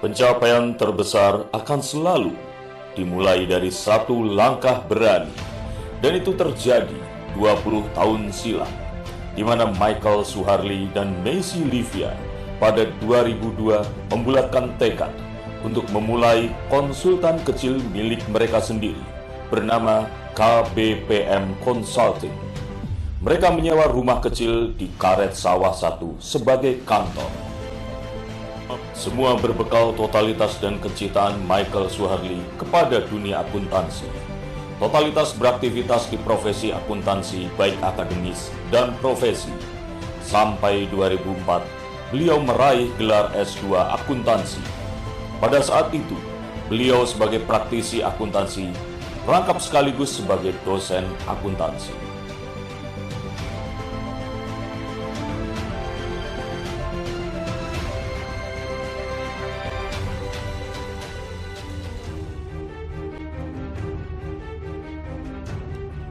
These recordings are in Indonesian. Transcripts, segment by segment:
Pencapaian terbesar akan selalu dimulai dari satu langkah berani. Dan itu terjadi 20 tahun silam, di mana Michael Suharli dan Macy Livia pada 2002 membulatkan tekad untuk memulai konsultan kecil milik mereka sendiri bernama KBPM Consulting. Mereka menyewa rumah kecil di Karet Sawah 1 sebagai kantor. Semua berbekal totalitas dan kecintaan Michael Suharli kepada dunia akuntansi. Totalitas beraktivitas di profesi akuntansi baik akademis dan profesi. Sampai 2004, beliau meraih gelar S2 akuntansi. Pada saat itu, beliau sebagai praktisi akuntansi merangkap sekaligus sebagai dosen akuntansi.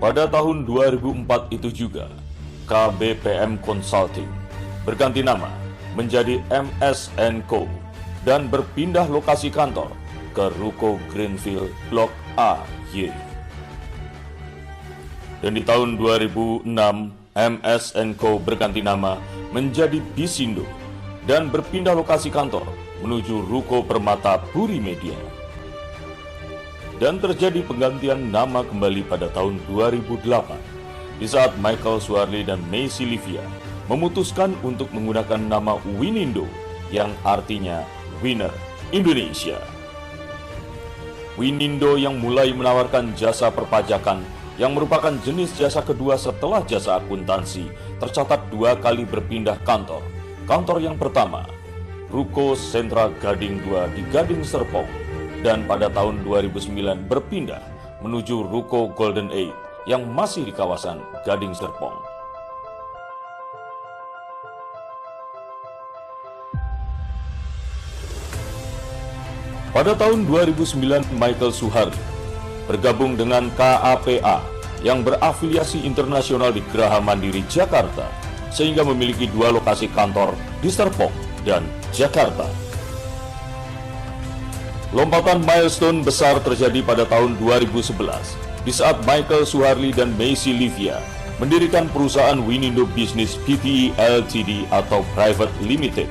Pada tahun 2004 itu juga, KBPM Consulting berganti nama menjadi MS&Co dan berpindah lokasi kantor ke Ruko Greenfield Blok A, Y. Dan di tahun 2006, MS&Co berganti nama menjadi Bisindo dan berpindah lokasi kantor menuju Ruko Permata Puri Media. Dan terjadi penggantian nama kembali pada tahun 2008 di saat Michael Suharli dan Macy Livia memutuskan untuk menggunakan nama Winindo yang artinya Winner Indonesia. Winindo yang mulai menawarkan jasa perpajakan yang merupakan jenis jasa kedua setelah jasa akuntansi tercatat 2 kali berpindah kantor. Kantor yang pertama, Ruko Sentra Gading 2 di Gading Serpong, dan pada tahun 2009 berpindah menuju Ruko Golden 8 yang masih di kawasan Gading Serpong. Pada tahun 2009, Michael Suharli bergabung dengan KAPA yang berafiliasi internasional di Geraha Mandiri, Jakarta, sehingga memiliki 2 lokasi kantor di Serpong dan Jakarta. Lompatan milestone besar terjadi pada tahun 2011 di saat Michael Suharli dan Macy Livia mendirikan perusahaan Winindo Business Pte Ltd atau Private Limited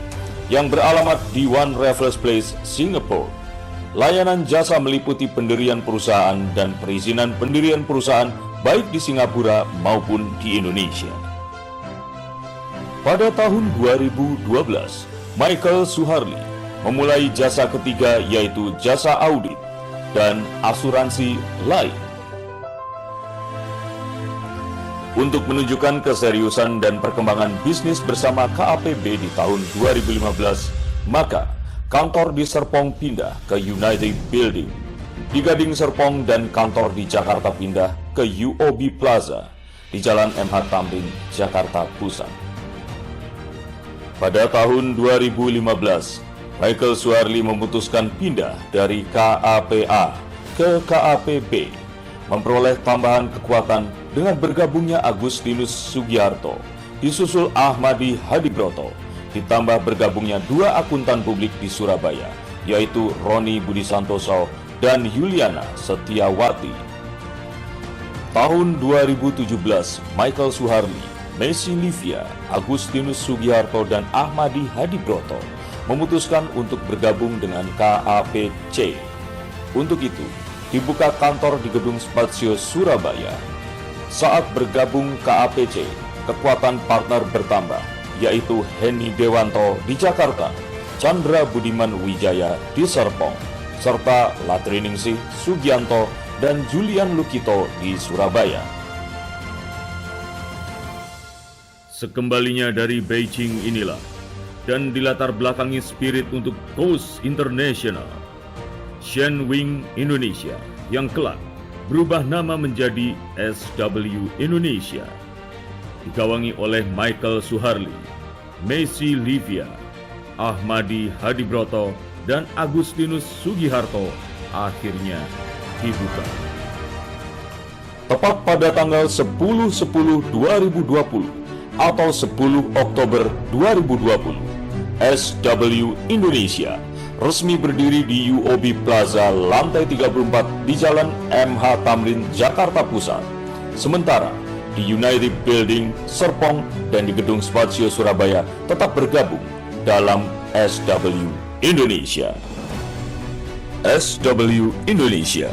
yang beralamat di One Raffles Place, Singapura. Layanan jasa meliputi pendirian perusahaan dan perizinan pendirian perusahaan baik di Singapura maupun di Indonesia. Pada tahun 2012, Michael Suharli memulai jasa ketiga yaitu jasa audit dan asuransi lain. Untuk menunjukkan keseriusan dan perkembangan bisnis bersama KAPB di tahun 2015, maka kantor di Serpong pindah ke United Building di Gading Serpong dan kantor di Jakarta pindah ke UOB Plaza di Jalan MH Tamrin, Jakarta Pusat. Pada tahun 2015, Michael Suharli memutuskan pindah dari KAPA ke KAPB, memperoleh tambahan kekuatan dengan bergabungnya Agustinus Sugiharto, disusul Ahmadi Hadibroto, ditambah bergabungnya 2 akuntan publik di Surabaya, yaitu Roni Budi Santoso dan Yuliana Setiawati. Tahun 2017, Michael Suharli, Macy Livia, Agustinus Sugiharto, dan Ahmadi Hadibroto memutuskan untuk bergabung dengan KAPC. Untuk itu, dibuka kantor di Gedung Spatio Surabaya. Saat bergabung KAPC, kekuatan partner bertambah, yaitu Henny Dewanto di Jakarta, Chandra Budiman Wijaya di Serpong, serta Latriningsih Sugianto dan Julian Lukito di Surabaya. Sekembalinya dari Beijing inilah, dan dilatar belakangi spirit untuk Coast International, Shenwing Indonesia yang kelak berubah nama menjadi SW Indonesia, digawangi oleh Michael Suharli, Macy Livia, Ahmadi Hadibroto, dan Agustinus Sugiharto akhirnya dibuka. Tepat pada tanggal 10/10/2020 atau 10 Oktober 2020, SW Indonesia resmi berdiri di UOB Plaza lantai 34 di Jalan MH Tamrin, Jakarta Pusat. Sementara di United Building, Serpong, dan di Gedung Spatio Surabaya tetap bergabung dalam SW Indonesia. SW Indonesia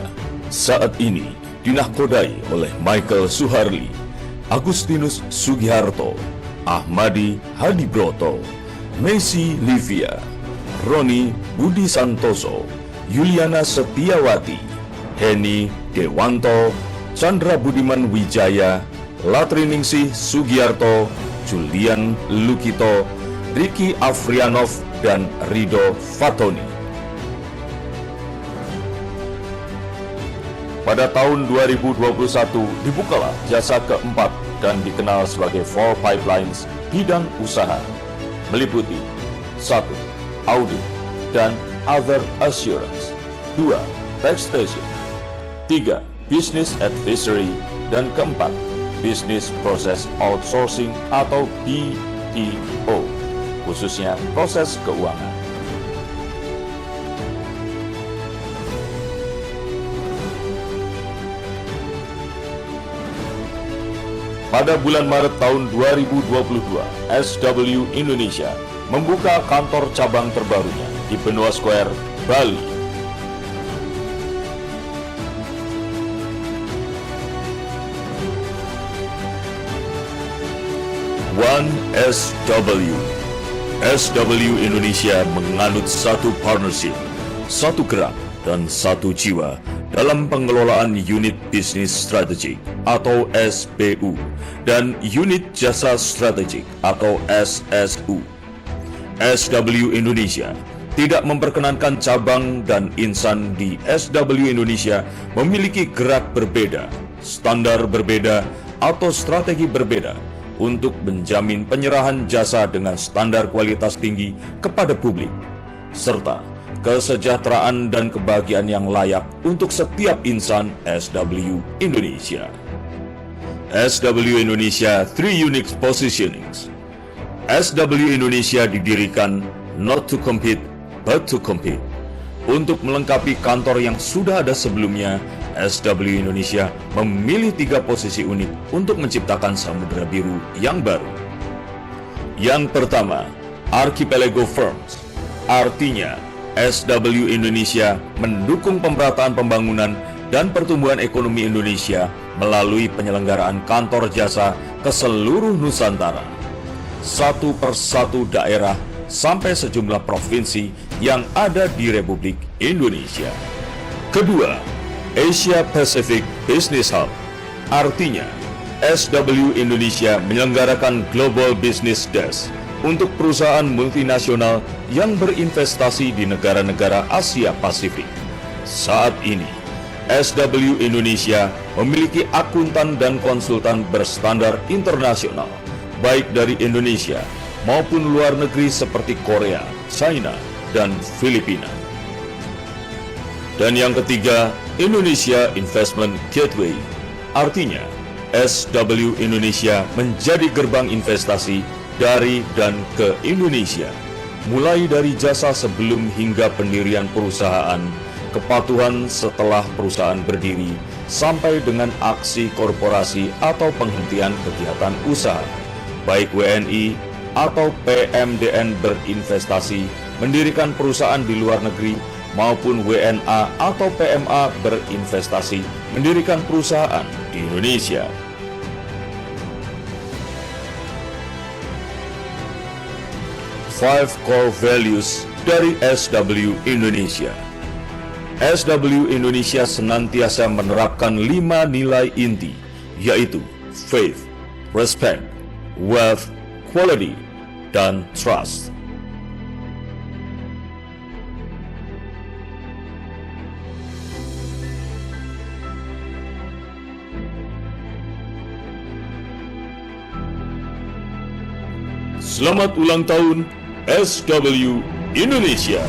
saat ini dinahkodai oleh Michael Suharli, Agustinus Sugiharto, Ahmadi Hadibroto, Messi Livia, Roni Budi Santoso, Yuliana Setiawati, Heni Dewanto, Chandra Budiman Wijaya, Latriningsih Sugiarto, Julian Lukito, Ricky Afrianov, dan Rido Fatoni. Pada tahun 2021 dibukalah jasa keempat dan dikenal sebagai Four Pipelines bidang usaha, meliputi 1. Audit dan Other Assurance, 2. Taxation, 3. Business Advisory, dan keempat, Business Process Outsourcing atau BPO, khususnya proses keuangan. Pada bulan Maret tahun 2022, SW Indonesia membuka kantor cabang terbarunya di Benua Square, Bali. One SW. SW Indonesia menganut satu partnership, satu gerak, dan satu jiwa dalam pengelolaan unit bisnis strategik atau SBU dan unit jasa strategik atau SSU. SW Indonesia tidak memperkenankan cabang dan insan di SW Indonesia memiliki gerak berbeda, standar berbeda, atau strategi berbeda untuk menjamin penyerahan jasa dengan standar kualitas tinggi kepada publik, serta kesejahteraan dan kebahagiaan yang layak untuk setiap insan SW Indonesia. SW Indonesia 3 Unique Positionings. SW Indonesia didirikan not to compete, but to compete. Untuk melengkapi kantor yang sudah ada sebelumnya, SW Indonesia memilih 3 posisi unik untuk menciptakan samudera biru yang baru. Yang pertama, Archipelago Firms. Artinya, SW Indonesia mendukung pemerataan pembangunan dan pertumbuhan ekonomi Indonesia melalui penyelenggaraan kantor jasa ke seluruh Nusantara, satu persatu daerah sampai sejumlah provinsi yang ada di Republik Indonesia. Kedua, Asia Pacific Business Hub. Artinya, SW Indonesia menyelenggarakan Global Business Desk untuk perusahaan multinasional yang berinvestasi di negara-negara Asia Pasifik. Saat ini, SW Indonesia memiliki akuntan dan konsultan berstandar internasional, baik dari Indonesia maupun luar negeri seperti Korea, China, dan Filipina. Dan yang ketiga, Indonesia Investment Gateway. Artinya, SW Indonesia menjadi gerbang investasi dari dan ke Indonesia, mulai dari jasa sebelum hingga pendirian perusahaan, kepatuhan setelah perusahaan berdiri, sampai dengan aksi korporasi atau penghentian kegiatan usaha, baik WNI atau PMDN berinvestasi, mendirikan perusahaan di luar negeri, maupun WNA atau PMA berinvestasi, mendirikan perusahaan di Indonesia. Five core values dari SW Indonesia. SW Indonesia senantiasa menerapkan 5 nilai inti, yaitu faith, respect, wealth, quality, dan trust. Selamat ulang tahun SW Indonesia.